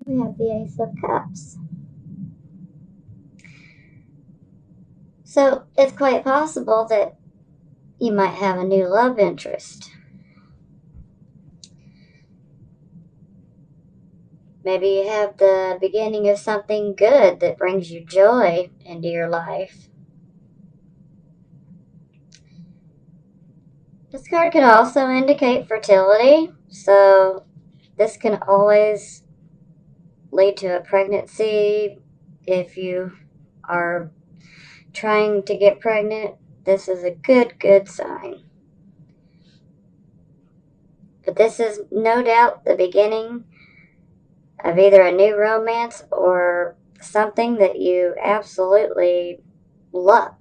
We have the Ace of Cups. So it's quite possible that you might have a new love interest. Maybe you have the beginning of something good that brings you joy into your life. This card could also indicate fertility, so this can always lead to a pregnancy. If you are trying to get pregnant, this is a good sign. But this is no doubt the beginning of either a new romance or something that you absolutely love.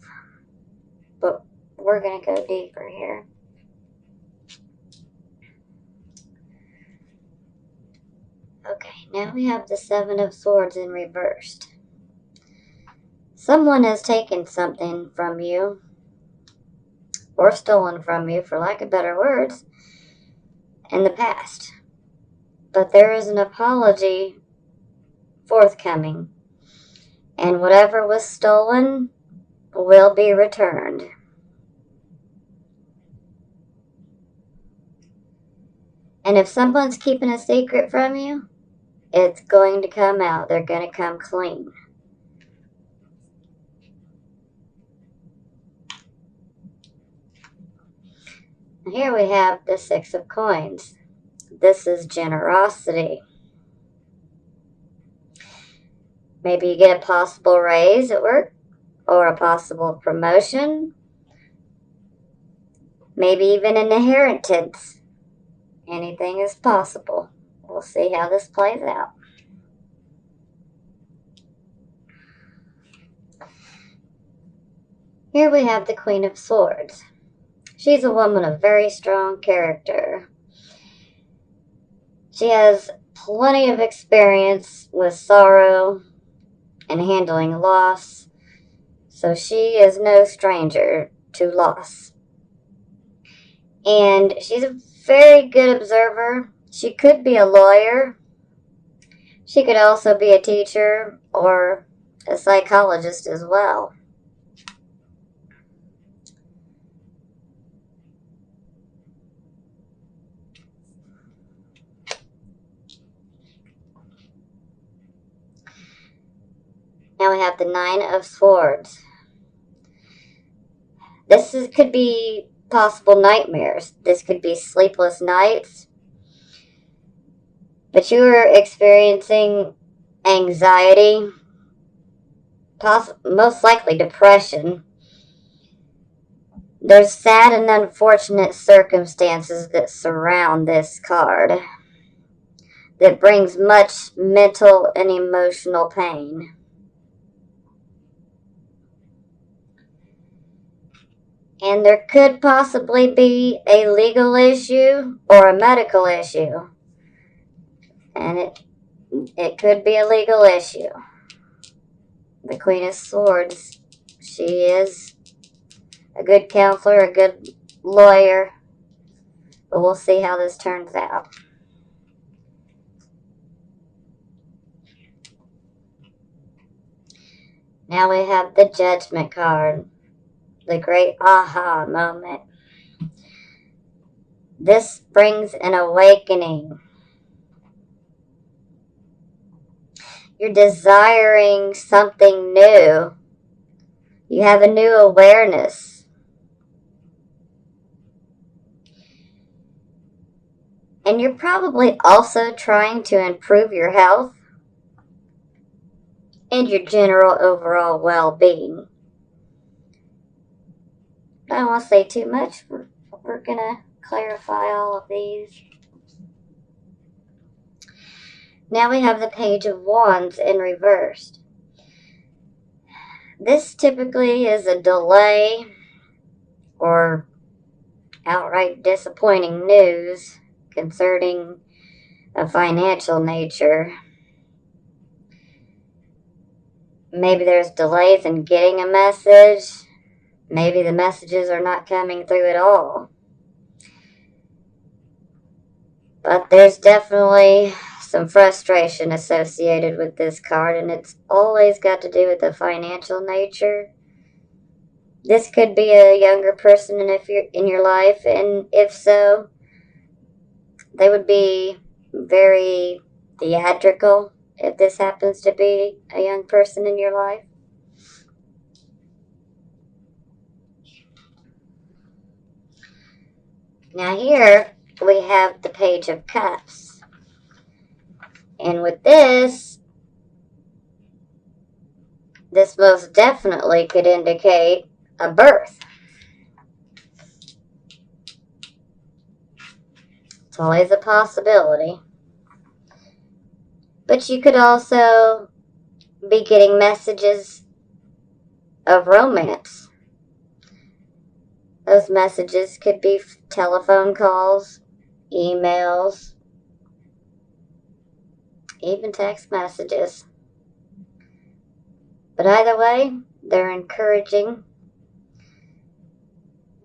But we're going to go deeper here. Okay, now we have the Seven of Swords in reversed. Someone has taken something from you, or stolen from you, for lack of better words, in the past. But there is an apology forthcoming, and whatever was stolen will be returned. And if someone's keeping a secret from you, it's going to come out. They're going to come clean. Here we have the Six of Coins. This is generosity. Maybe you get a possible raise at work or a possible promotion. Maybe even an inheritance. Anything is possible. We'll see how this plays out. Here we have the Queen of Swords. She's a woman of very strong character. She has plenty of experience with sorrow and handling loss, so she is no stranger to loss. And she's a very good observer. She could be a lawyer. She could also be a teacher or a psychologist as well. Now we have the Nine of Swords. Could be possible nightmares. This could be sleepless nights. But you are experiencing anxiety, most likely depression. There's sad and unfortunate circumstances that surround this card that brings much mental and emotional pain. And there could possibly be a legal issue or a medical issue. And it could be a legal issue. The Queen of Swords, she is a good counselor, a good lawyer. But we'll see how this turns out. Now we have the Judgment card. The great aha moment. This brings an awakening. You're desiring something new. You have a new awareness. And you're probably also trying to improve your health and your general overall well-being. I don't want to say too much. We're going to clarify all of these. Now we have the Page of Wands in reversed. This typically is a delay or outright disappointing news concerning a financial nature. Maybe there's delays in getting a message. Maybe the messages are not coming through at all. But there's definitely some frustration associated with this card, and it's always got to do with the financial nature. This could be a younger person in your life, and if so, they would be very theatrical if this happens to be a young person in your life. Now here we have the Page of Cups. And with this most definitely could indicate a birth. It's always a possibility. But you could also be getting messages of romance. Those messages could be telephone calls, emails, even text messages. But either way, they're encouraging.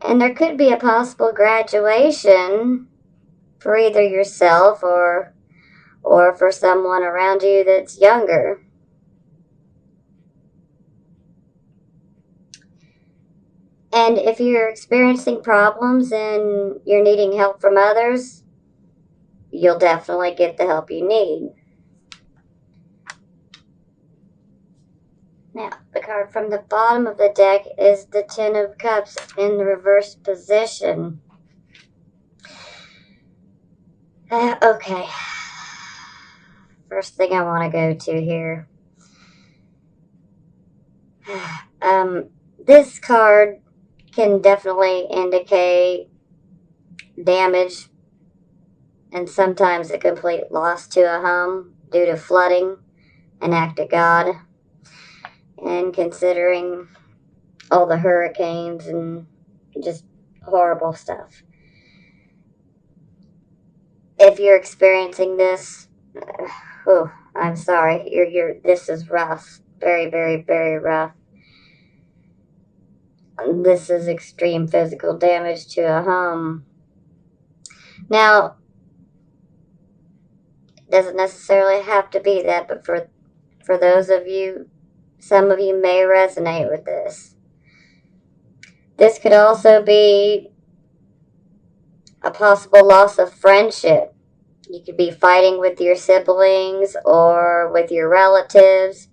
And there could be a possible graduation for either yourself or for someone around you that's younger. And if you're experiencing problems and you're needing help from others, you'll definitely get the help you need. Now, the card from the bottom of the deck is the Ten of Cups in the reverse position. Okay. First thing I want to go to here. This card can definitely indicate damage and sometimes a complete loss to a home due to flooding, an act of God. And considering all the hurricanes and just horrible stuff. If you're experiencing this, I'm sorry. This is rough. Very, very, very rough. This is extreme physical damage to a home. Now, it doesn't necessarily have to be that, but for those of you, some of you may resonate with this. This could also be a possible loss of friendship. You could be fighting with your siblings or with your relatives,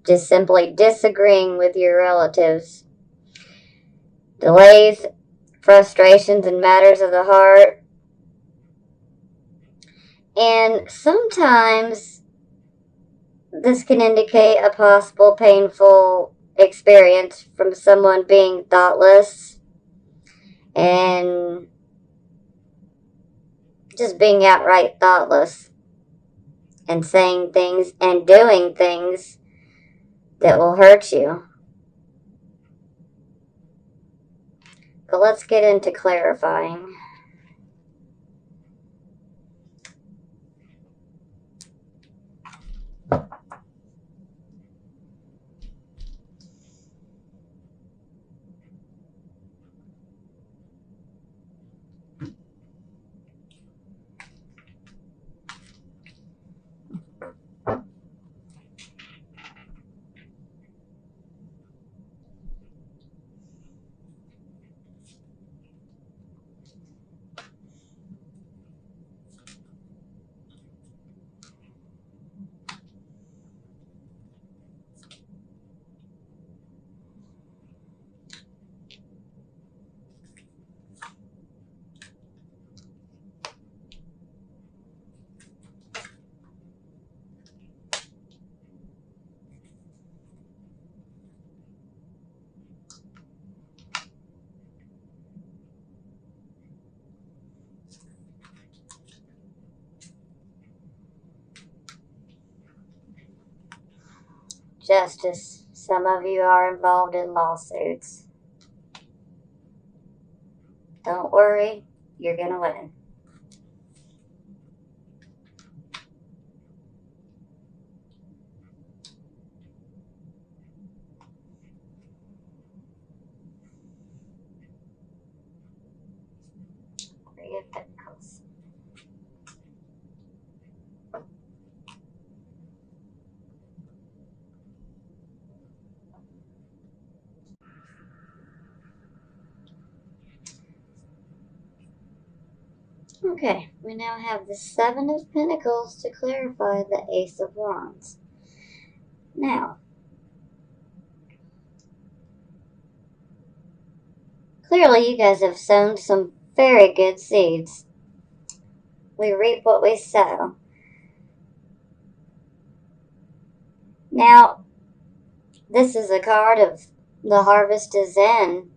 just simply disagreeing with your relatives. Delays, frustrations, and matters of the heart. And sometimes this can indicate a possible painful experience from someone being thoughtless and just being outright thoughtless and saying things and doing things that will hurt you. But let's get into clarifying. Justice. Some of you are involved in lawsuits. Don't worry, you're going to win. Three of Pentacles. Okay, we now have the Seven of Pentacles to clarify the Ace of Wands. Now, clearly you guys have sown some very good seeds. We reap what we sow. Now, this is a card of the harvest is in.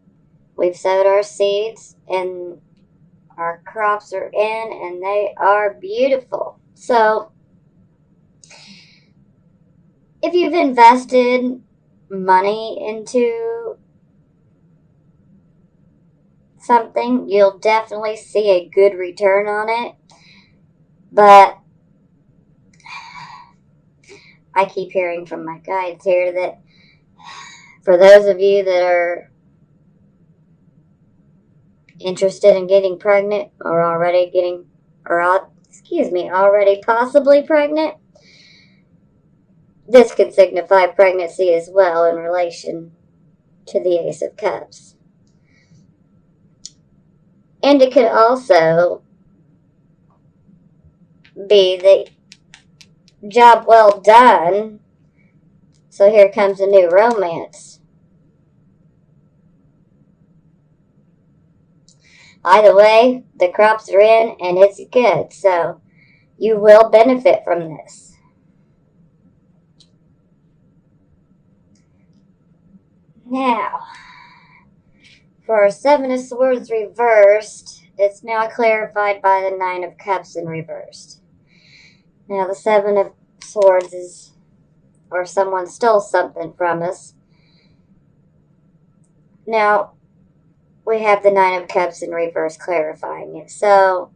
We've sowed our seeds and our crops are in and they are beautiful. So, if you've invested money into something, you'll definitely see a good return on it. But I keep hearing from my guides here that for those of you that are interested in getting pregnant or already already possibly pregnant, this could signify pregnancy as well in relation to the Ace of Cups. And it could also be the job well done. So here comes a new romance. Either way, the crops are in and it's good. So you will benefit from this. Now, for our Seven of Swords reversed, it's now clarified by the Nine of Cups in reversed. Now, the Seven of Swords is, or someone stole something from us. Now, we have the Nine of Cups in reverse clarifying it. So,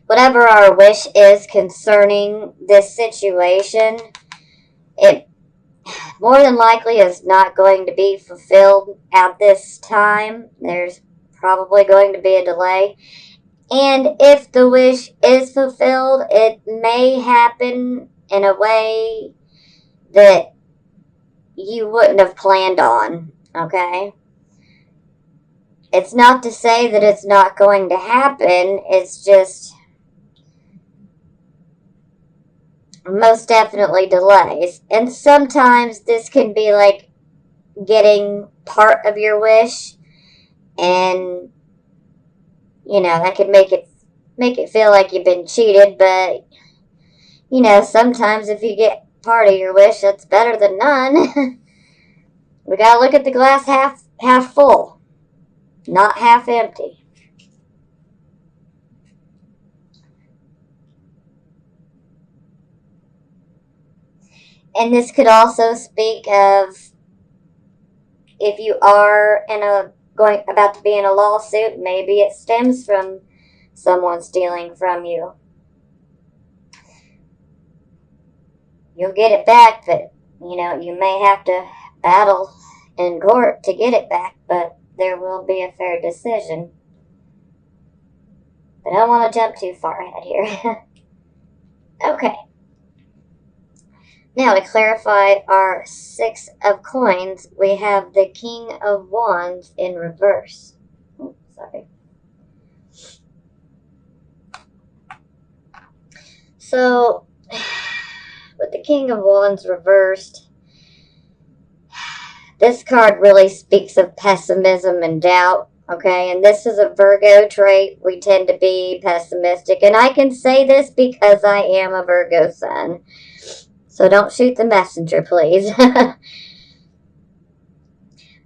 whatever our wish is concerning this situation, it more than likely is not going to be fulfilled at this time. There's probably going to be a delay. And if the wish is fulfilled, it may happen in a way that you wouldn't have planned on, okay? It's not to say that it's not going to happen. It's just most definitely delays. And sometimes this can be like getting part of your wish, and you know that could make it feel like you've been cheated. But you know, sometimes if you get part of your wish, that's better than none. We gotta look at the glass half full, not half empty. And this could also speak of if you are about to be in a lawsuit, maybe it stems from someone stealing from you. You'll get it back, but you know, you may have to battle in court to get it back, but there will be a fair decision. But I don't want to jump too far ahead here. Okay. Now, to clarify our Six of Coins, we have the King of Wands in reverse. Oh, sorry. So, with the King of Wands reversed, this card really speaks of pessimism and doubt, okay? And this is a Virgo trait. We tend to be pessimistic. And I can say this because I am a Virgo sun. So don't shoot the messenger, please.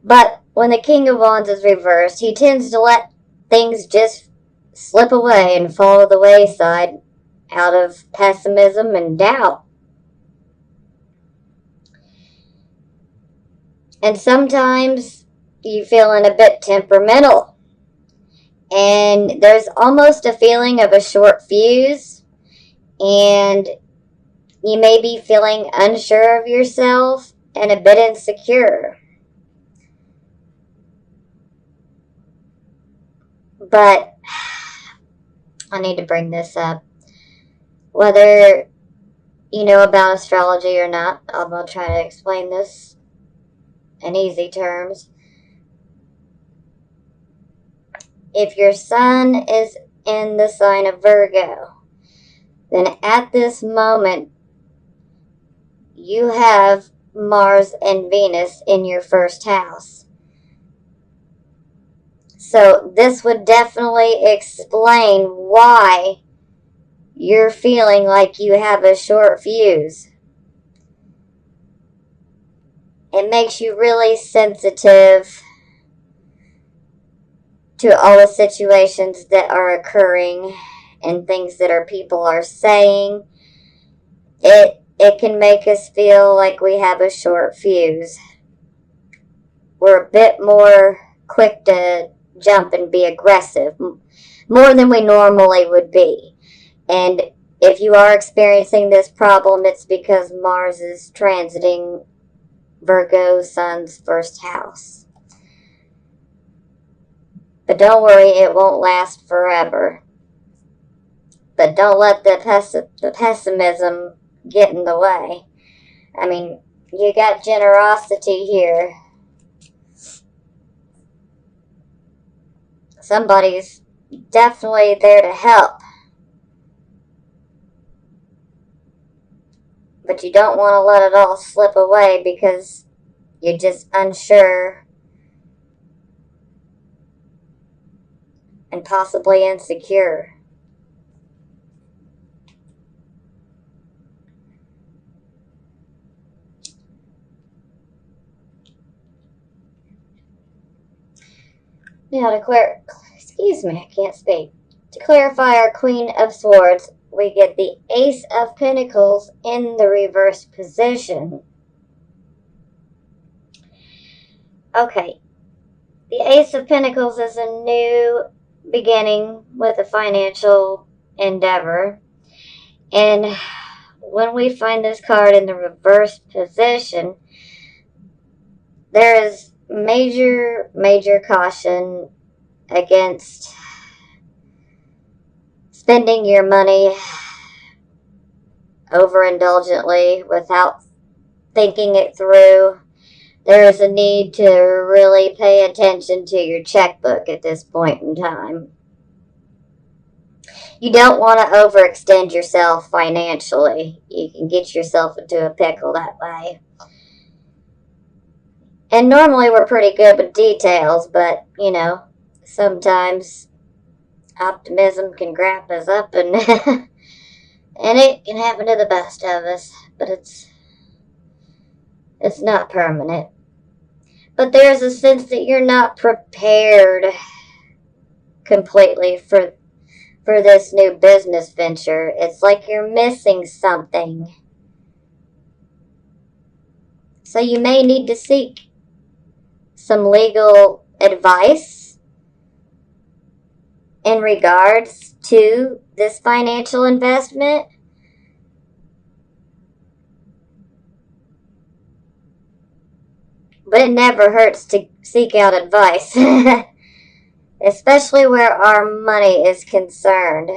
But when the King of Wands is reversed, he tends to let things just slip away and fall to the wayside out of pessimism and doubt. And sometimes you feeling a bit temperamental. And there's almost a feeling of a short fuse. And you may be feeling unsure of yourself and a bit insecure. But I need to bring this up. Whether you know about astrology or not, I'm going to try to explain this in easy terms. If your sun is in the sign of Virgo, then at this moment you have Mars and Venus in your first house. So this would definitely explain why you're feeling like you have a short fuse. It makes you really sensitive to all the situations that are occurring and things that our people are saying. It can make us feel like we have a short fuse. We're a bit more quick to jump and be aggressive, more than we normally would be. And if you are experiencing this problem, it's because Mars is transiting Virgo Sun's first house. But don't worry, it won't last forever. But don't let the pessimism get in the way. I mean, you got generosity here. Somebody's definitely there to help. But you don't want to let it all slip away because you're just unsure and possibly insecure. Now excuse me, I can't speak. To clarify our Queen of Swords, we get the Ace of Pentacles in the reverse position. Okay, the Ace of Pentacles is a new beginning with a financial endeavor. And when we find this card in the reverse position, there is major caution against spending your money overindulgently without thinking it through. There is a need to really pay attention to your checkbook at this point in time. You don't want to overextend yourself financially. You can get yourself into a pickle that way. And normally we're pretty good with details, but, sometimes optimism can grab us up and and it can happen to the best of us, but it's not permanent. But there's a sense that you're not prepared completely for this new business venture. It's like you're missing something. So you may need to seek some legal advice in regards to this financial investment. But it never hurts to seek out advice, especially where our money is concerned.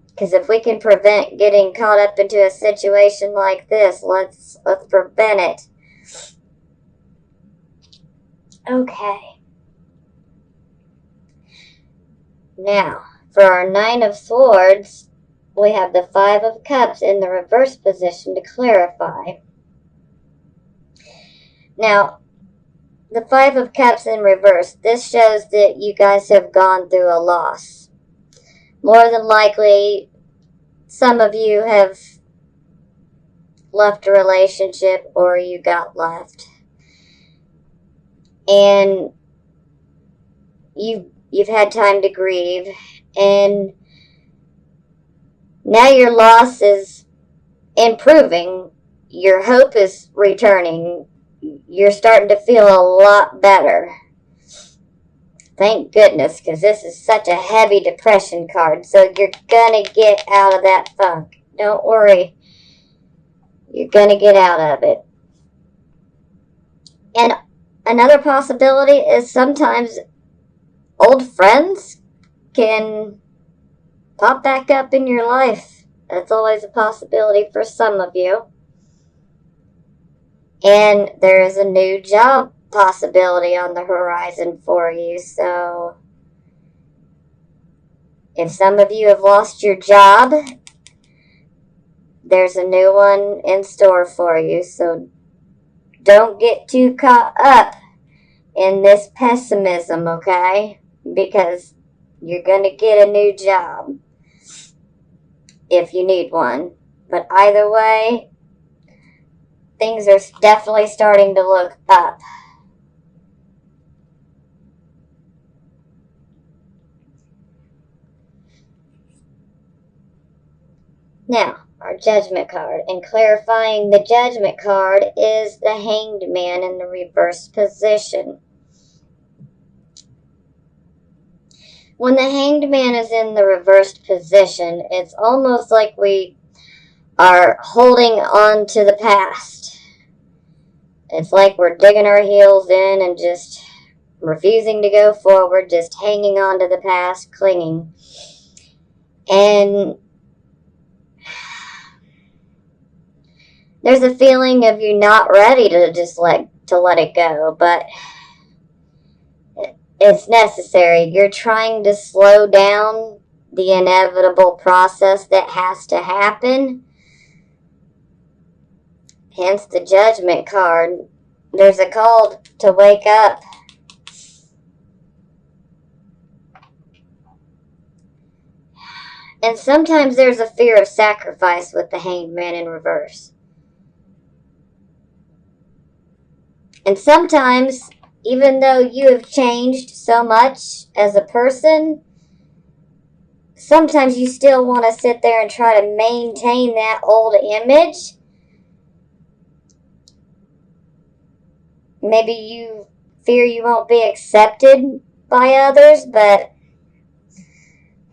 Because if we can prevent getting caught up into a situation like this, let's prevent it. Okay. Now, for our Nine of Swords, we have the Five of Cups in the reverse position to clarify. Now, the Five of Cups in reverse, this shows that you guys have gone through a loss. More than likely, some of you have left a relationship or you got left. And you've had time to grieve, and now your loss is improving. Your hope is returning. You're starting to feel a lot better. Thank goodness, because this is such a heavy depression card. So you're going to get out of that funk. Don't worry. You're going to get out of it. And another possibility is sometimes old friends can pop back up in your life. That's always a possibility for some of you. And there is a new job possibility on the horizon for you. So If some of you have lost your job, there's a new one in store for you. So don't get too caught up in this pessimism, okay? Because you're going to get a new job if you need one. But either way, things are definitely starting to look up. Now, our Judgment card. And clarifying the Judgment card is the Hanged Man in the reversed position. When the Hanged Man is in the reversed position, it's almost like we are holding on to the past. It's like we're digging our heels in and just refusing to go forward, just hanging on to the past, clinging. And there's a feeling of you not ready to just let it go, but it's necessary. You're trying to slow down the inevitable process that has to happen. Hence the Judgment card. There's a call to wake up. And sometimes there's a fear of sacrifice with the Hanged Man in reverse. And sometimes, even though you have changed so much as a person, sometimes you still want to sit there and try to maintain that old image. Maybe you fear you won't be accepted by others, but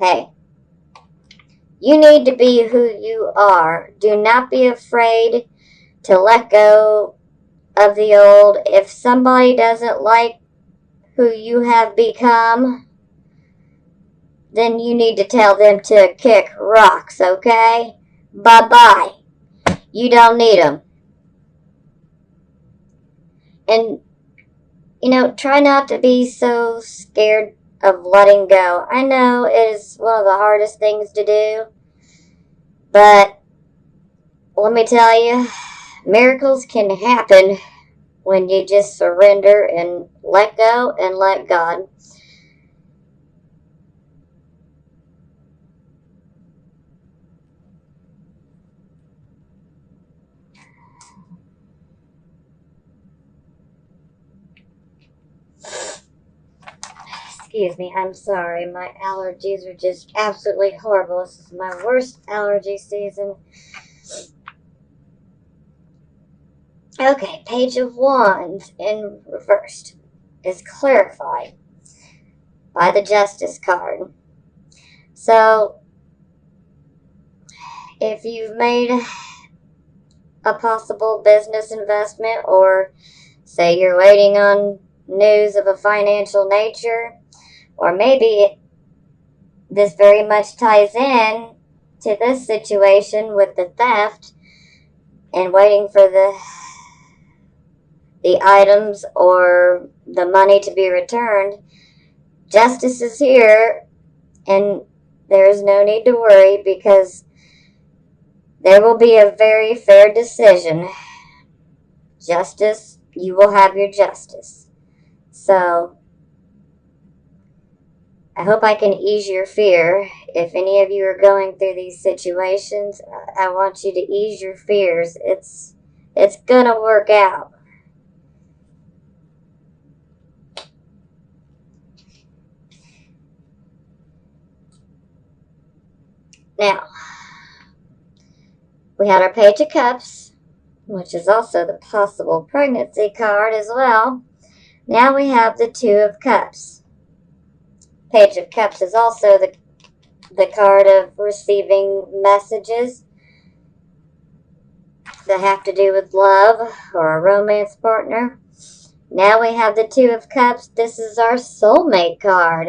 hey, you need to be who you are. Do not be afraid to let go of the old. If somebody doesn't like who you have become, then you need to tell them to kick rocks, okay? Bye-bye. You don't need them. And, try not to be so scared of letting go. I know it is one of the hardest things to do, but let me tell you, miracles can happen when you just surrender and let go and let God. Excuse me, I'm sorry. My allergies are just absolutely horrible. This is my worst allergy season. Okay, Page of Wands in reversed is clarified by the Justice card. So, if you've made a possible business investment, or say you're waiting on news of a financial nature, or maybe this very much ties in to this situation with the theft and waiting for the items or the money to be returned. Justice is here, and there is no need to worry because there will be a very fair decision. Justice, you will have your justice. So, I hope I can ease your fear. If any of you are going through these situations, I want you to ease your fears. It's gonna work out. Now, we had our Page of Cups, which is also the possible pregnancy card as well. Now we have the Two of Cups. Page of Cups is also the card of receiving messages that have to do with love or a romance partner. Now we have the Two of Cups. This is our soulmate card.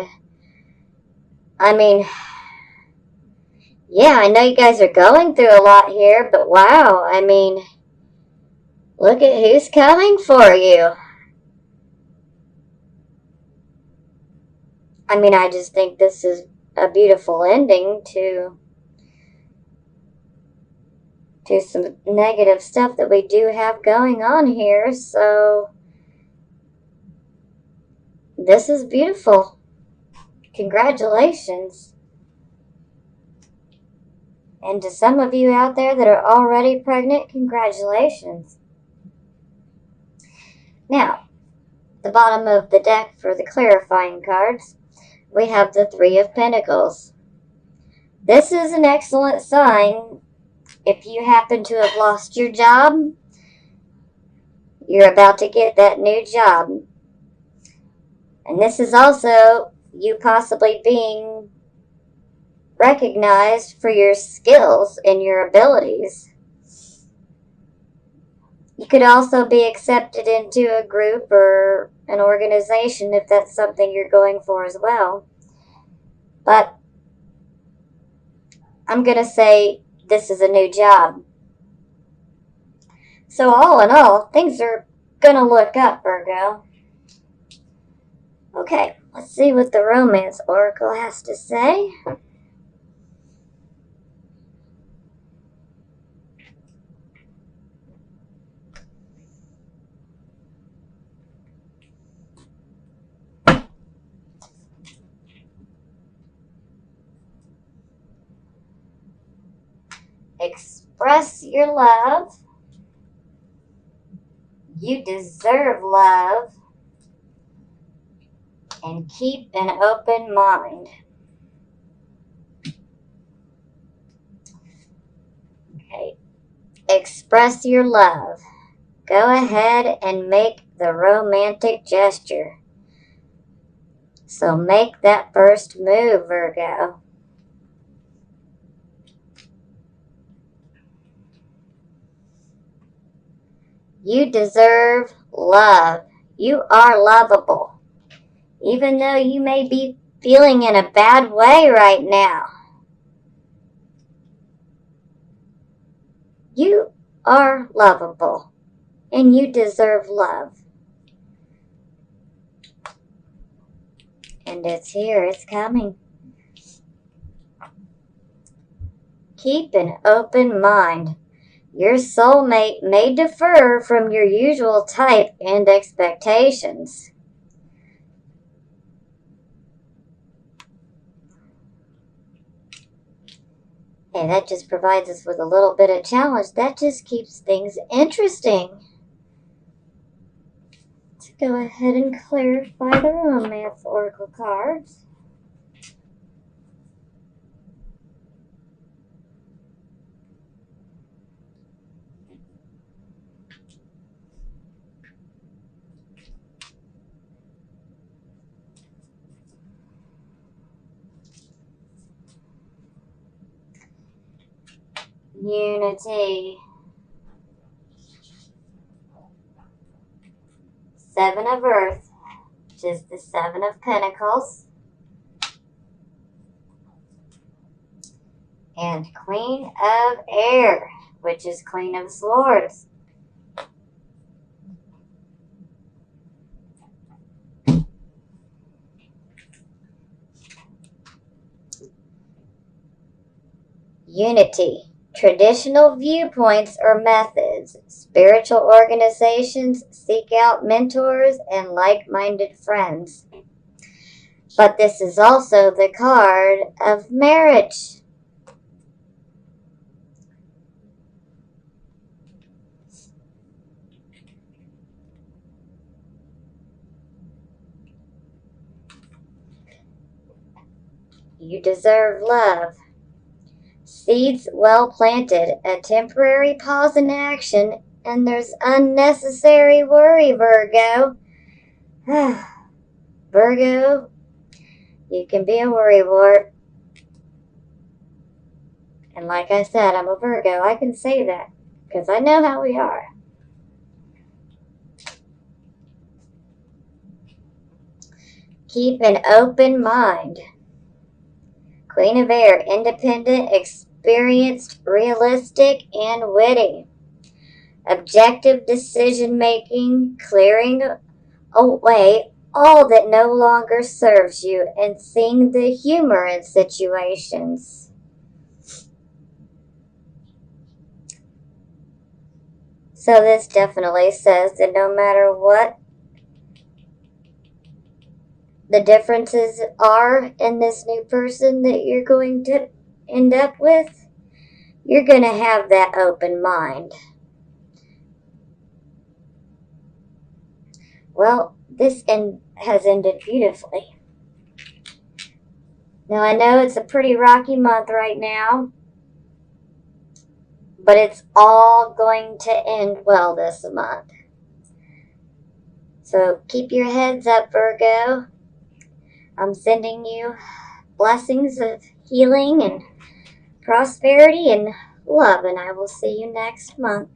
I mean, yeah, I know you guys are going through a lot here, but wow, I mean, look at who's coming for you. I mean, I just think this is a beautiful ending to some negative stuff that we do have going on here. So this is beautiful. Congratulations. And to some of you out there that are already pregnant, congratulations. Now, the bottom of the deck for the clarifying cards, we have the Three of Pentacles. This is an excellent sign. If you happen to have lost your job, you're about to get that new job. And this is also you possibly being recognized for your skills and your abilities. You could also be accepted into a group or an organization if that's something you're going for as well. But I'm going to say this is a new job. So all in all, things are going to look up, Virgo. Okay, let's see what the Romance Oracle has to say. Express your love. You deserve love. And keep an open mind. Okay. Express your love. Go ahead and make the romantic gesture. So make that first move, Virgo. You deserve love. You are lovable. Even though you may be feeling in a bad way right now. You are lovable. And you deserve love. And it's here. It's coming. Keep an open mind. Your soulmate may differ from your usual type and expectations. Hey, that just provides us with a little bit of challenge. That just keeps things interesting. Let's go ahead and clarify the Romance Oracle cards. Unity. Seven of Earth, which is the Seven of Pentacles. And Queen of Air, which is Queen of Swords. Unity. Traditional viewpoints or methods. Spiritual organizations seek out mentors and like-minded friends. But this is also the card of marriage. You deserve love. Seeds well planted, a temporary pause in action, and there's unnecessary worry, Virgo. Virgo, you can be a worrywart. And like I said, I'm a Virgo. I can say that because I know how we are. Keep an open mind. Queen of Air, independent, experienced, realistic, and witty. Objective decision making, clearing away all that no longer serves you and seeing the humor in situations. So this definitely says that no matter what the differences are in this new person that you're going to end up with, you're going to have that open mind. Well, this has ended beautifully. Now, I know it's a pretty rocky month right now, but it's all going to end well this month. So keep your heads up, Virgo. I'm sending you blessings of healing and prosperity and love, and I will see you next month.